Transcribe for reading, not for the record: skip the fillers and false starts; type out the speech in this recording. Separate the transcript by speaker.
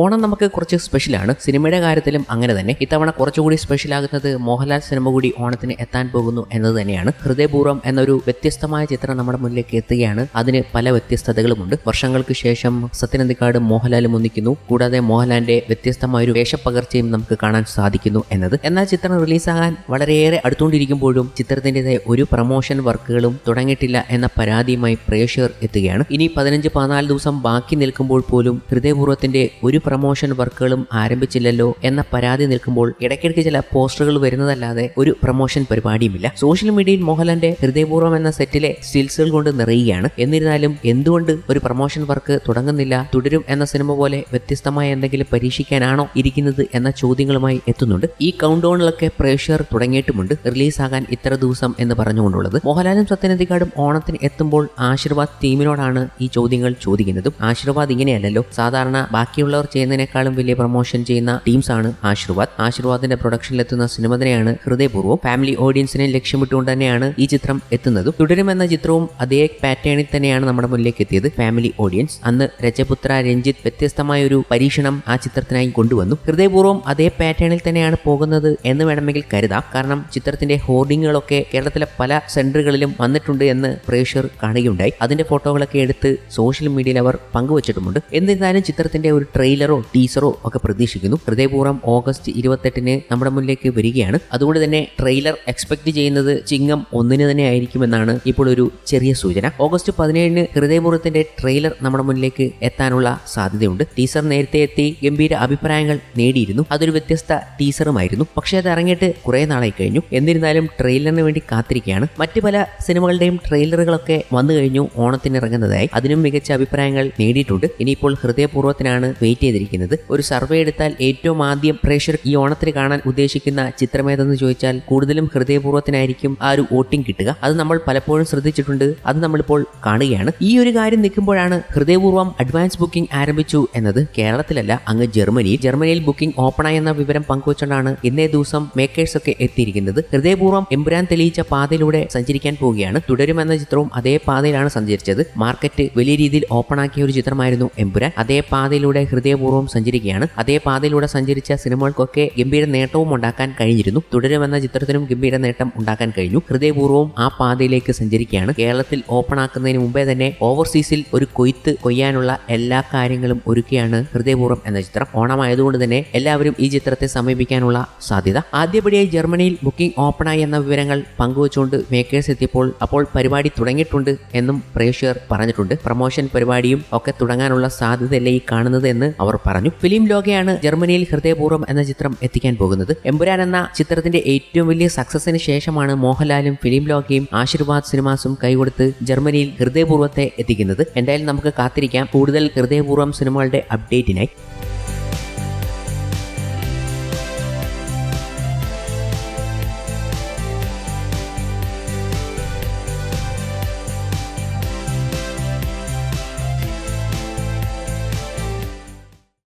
Speaker 1: ഓണം നമുക്ക് കുറച്ച് സ്പെഷ്യലാണ്. സിനിമയുടെ കാര്യത്തിലും അങ്ങനെ തന്നെ. ഇത്തവണ കുറച്ചുകൂടി സ്പെഷ്യൽ ആകുന്നത് മോഹൻലാൽ സിനിമ കൂടി ഓണത്തിന് എത്താൻ പോകുന്നു എന്നത് തന്നെയാണ്. ഹൃദയപൂർവ്വം എന്നൊരു വ്യത്യസ്തമായ ചിത്രം നമ്മുടെ മുന്നിലേക്ക് എത്തുകയാണ്. അതിന് പല വ്യത്യസ്തതകളുമുണ്ട്. വർഷങ്ങൾക്ക് ശേഷം സത്യനന്ദിക്കാടും മോഹൻലാലും ഒന്നിക്കുന്നു. കൂടാതെ മോഹൻലാലിന്റെ വ്യത്യസ്തമായ ഒരു വേഷപ്പകർച്ചയും നമുക്ക് കാണാൻ സാധിക്കുന്നു എന്നത്. എന്നാൽ ചിത്രം റിലീസാകാൻ വളരെയേറെ അടുത്തുകൊണ്ടിരിക്കുമ്പോഴും ചിത്രത്തിൻ്റെതായ ഒരു പ്രൊമോഷൻ വർക്കുകളും തുടങ്ങിയിട്ടില്ല എന്ന പരാതിയുമായി പ്രേക്ഷകർ എത്തുകയാണ്. ഇനി 15-14 ദിവസം ബാക്കി നിൽക്കുമ്പോൾ പോലും ഹൃദയപൂർവ്വത്തിന്റെ ഒരു പ്രൊമോഷൻ വർക്കുകളും ആരംഭിച്ചില്ലല്ലോ എന്ന പരാതി നിൽക്കുമ്പോൾ ഇടയ്ക്കിടയ്ക്ക് ചില പോസ്റ്ററുകൾ വരുന്നതല്ലാതെ ഒരു പ്രൊമോഷൻ പരിപാടിയുമില്ല. സോഷ്യൽ മീഡിയയിൽ മോഹൻലാലിന്റെ ഹൃദയപൂർവ്വം എന്ന സെറ്റിലെ സ്റ്റിൽസുകൾ കൊണ്ട് നിറയുകയാണ്. എന്നിരുന്നാലും എന്തുകൊണ്ട് ഒരു പ്രൊമോഷൻ വർക്ക് തുടങ്ങുന്നില്ല? തുടരും എന്ന സിനിമ പോലെ വ്യത്യസ്തമായ എന്തെങ്കിലും പരീക്ഷിക്കാനാണോ ഇരിക്കുന്നത് എന്ന ചോദ്യങ്ങളുമായി എത്തുന്നുണ്ട്. ഈ കൗണ്ട് ഡൗണിലൊക്കെ പ്രേക്ഷകർ തുടങ്ങിയിട്ടുമുണ്ട്. റിലീസാകാൻ ഇത്ര ദിവസം എന്ന് പറഞ്ഞുകൊണ്ടുള്ളത്. മോഹൻലാലും സത്യനന്ദിക്കാടും ഓണത്തിന് എത്തുമ്പോൾ ആശീർവാദ് ടീമിനോടാണ് ഈ ചോദ്യങ്ങൾ ചോദിക്കുന്നതും. ആശീർവാദ് ഇങ്ങനെയല്ലല്ലോ. സാധാരണ ബാക്കിയുള്ളവർ ചെയ്യുന്നതിനേക്കാളും വലിയ പ്രൊമോഷൻ ചെയ്യുന്ന ടീംസാണ് ആശീർവാദിന്റെ പ്രൊഡക്ഷനിലെത്തുന്ന സിനിമ തന്നെയാണ് ഹൃദയപൂർവ്വം. ഫാമിലി ഓഡിയൻസിനെ ലക്ഷ്യമിട്ടുകൊണ്ട് തന്നെയാണ് ഈ ചിത്രം എത്തുന്നതും. തുടരുമെന്ന ചിത്രവും അതേ പാറ്റേണിൽ തന്നെയാണ് നമ്മുടെ മുന്നിലേക്ക് എത്തിയത്. ഫാമിലി ഓഡിയൻസ് അന്ന് രജപുത്ര രഞ്ജിത്ത് വ്യത്യസ്തമായ ഒരു പരീക്ഷണം ആ ചിത്രത്തിനായി കൊണ്ടുവന്നു. ഹൃദയപൂർവ്വം അതേ പാറ്റേണിൽ തന്നെയാണ് പോകുന്നത് എന്ന് വേണമെങ്കിൽ കരുതാം. കാരണം ചിത്രത്തിന്റെ ഹോർഡിങ്ങുകളൊക്കെ കേരളത്തിലെ പല സെന്ററുകളിലും വന്നിട്ടുണ്ട് എന്ന് പ്രേക്ഷകർ കാണുകയുണ്ടായി. അതിന്റെ ഫോട്ടോകളൊക്കെ എടുത്ത് സോഷ്യൽ മീഡിയയിൽ അവർ പങ്കുവച്ചിട്ടുമുണ്ട്. എന്നിരുന്നാലും ചിത്രത്തിന്റെ ഒരു ട്രെയിലറോ ടീസറോ ഒക്കെ പ്രതീക്ഷിക്കുന്നു. ഹൃദയപൂർവ്വം ഓഗസ്റ്റ് 28 നമ്മുടെ മുന്നിലേക്ക് വരികയാണ്. അതുകൊണ്ട് തന്നെ ട്രെയിലർ എക്സ്പെക്ട് ചെയ്യുന്നത് ചിങ്ങം 1 തന്നെ ആയിരിക്കുമെന്നാണ് ഇപ്പോൾ ഒരു ചെറിയ സൂചന. ഓഗസ്റ്റ് 17 ഹൃദയപൂർവ്വത്തിന്റെ ട്രെയിലർ നമ്മുടെ മുന്നിലേക്ക് എത്താനുള്ള സാധ്യതയുണ്ട്. ടീസർ നേരത്തെ എത്തി ഗംഭീര അഭിപ്രായങ്ങൾ നേടിയിരുന്നു. അതൊരു വ്യത്യസ്ത ടീസറുമായിരുന്നു. പക്ഷേ അത് ഇറങ്ങിയിട്ട് കുറെ നാളായി കഴിഞ്ഞു. എന്നിരുന്നാലും ട്രെയിലറിന് വേണ്ടി കാത്തിരിക്കുകയാണ്. മറ്റു പല സിനിമകളുടെയും ട്രെയിലറുകളൊക്കെ വന്നു കഴിഞ്ഞു ഓണത്തിന് ഇറങ്ങുന്നതായി. അതിനും മികച്ച അഭിപ്രായങ്ങൾ നേടിയിട്ടുണ്ട്. ഇനിയിപ്പോൾ ഹൃദയപൂർവ്വത്തിനാണ് വെയിറ്റ് ചെയ്തിരിക്കുന്നത്. ഒരു സർവേ എടുത്താൽ ഏറ്റവും ആദ്യം പ്രേക്ഷകർ ഈ ഓണത്തിന് കാണാൻ ഉദ്ദേശിക്കുന്ന ചിത്രമേതെന്ന് ചോദിച്ചാൽ കൂടുതലും ഹൃദയപൂർവ്വത്തിനായിരിക്കും ആ ഒരു വോട്ടിംഗ് കിട്ടുക. അത് നമ്മൾ പലപ്പോഴും ശ്രദ്ധിച്ചിട്ടുണ്ട്. അത് നമ്മളിപ്പോൾ കാണുകയാണ്. ഈ ഒരു കാര്യം നിൽക്കുമ്പോഴാണ് ഹൃദയപൂർവ്വം അഡ്വാൻസ് ബുക്കിംഗ് ആരംഭിച്ചു എന്നത്. കേരളത്തിലല്ല, അങ്ങ് ജർമ്മനിയിൽ ബുക്കിംഗ് ഓപ്പണായി എന്ന വിവരം പങ്കുവച്ചുകൊണ്ടാണ് ഇന്നേ ദിവസം മേക്കേഴ്സ് ഒക്കെ എത്തിയിരിക്കുന്നത്. ഹൃദയപൂർവ്വം എമ്പുരാൻ തെളിയിച്ച പാതയിലൂടെ സഞ്ചരിക്കാൻ പോവുകയാണ്. തുടരുമെന്ന ചിത്രവും അതേ പാതയിലാണ് സഞ്ചരിച്ചത്. മാർക്കറ്റ് വലിയ രീതിയിൽ ഓപ്പണാക്കിയ ഒരു ചിത്രമായിരുന്നു എമ്പുരാൻ. അതേ പാതയിലൂടെ ഹൃദയപൂർവ്വം സഞ്ചരിക്കുകയാണ്. അതേ പാതയിലൂടെ സഞ്ചരിച്ച സിനിമകൾക്കൊക്കെ ഗംഭീര നേട്ടവും ഉണ്ടാക്കാൻ കഴിഞ്ഞിരുന്നു. തുടരുമെന്ന ചിത്രത്തിനും ഗംഭീര നേട്ടം ഉണ്ടാക്കാൻ കഴിഞ്ഞു. ഹൃദയപൂർവ്വം ആ പാതയിലേക്ക് സഞ്ചരിക്കുകയാണ്. കേരളത്തിൽ ഓപ്പൺ ആക്കുന്നതിന് മുമ്പേ തന്നെ ഓവർസീസിൽ ഒരു കൊയ്യാനുള്ള എല്ലാ കാര്യങ്ങളും ഒരുക്കിയാണ് ഹൃദയപൂർവ്വം എന്ന ചിത്രം. ഓണമായതുകൊണ്ട് തന്നെ എല്ലാവരും ഈ ചിത്രത്തെ സമീപിക്കാനുള്ള സാധ്യത. ആദ്യപടിയായി ജർമ്മനിയിൽ ബുക്കിംഗ് ഓപ്പണായി എന്ന വിവരങ്ങൾ പങ്കുവച്ചുകൊണ്ട് മേക്കേഴ്സ് എത്തിയപ്പോൾ അപ്പോൾ പരിപാടി തുടങ്ങിയിട്ടുണ്ട് എന്നും പ്രേക്ഷകർ പറഞ്ഞിട്ടുണ്ട്. പ്രൊമോഷൻ പരിപാടിയും ഒക്കെ തുടങ്ങാനുള്ള സാധ്യതയല്ലേ ഈ കാണുന്നത് എന്ന് അവർ പറഞ്ഞു. ഫിലിം ലോകയാണ് ജർമ്മനിയിൽ ഹൃദയപൂർവ്വം എന്ന ചിത്രം എത്തിക്കാൻ പോകുന്നത്. എമ്പുരാൻ എന്ന ചിത്രത്തിന്റെ ഏറ്റവും വലിയ സക്സസിന് ശേഷമാണ് മോഹൻലാലും ഫിലിം ലോകയും ആശീർവാദ് സിനിമാസും കൈകൊടുത്ത് ജർമ്മനിയിൽ ഹൃദയപൂർവ്വത്തെ എത്തിക്കുന്നത്. എന്തായാലും നമുക്ക് കാത്തിരിക്കാം കൂടുതൽ ഹൃദയപൂർവ്വം സിനിമകളുടെ അപ്ഡേറ്റിനായി.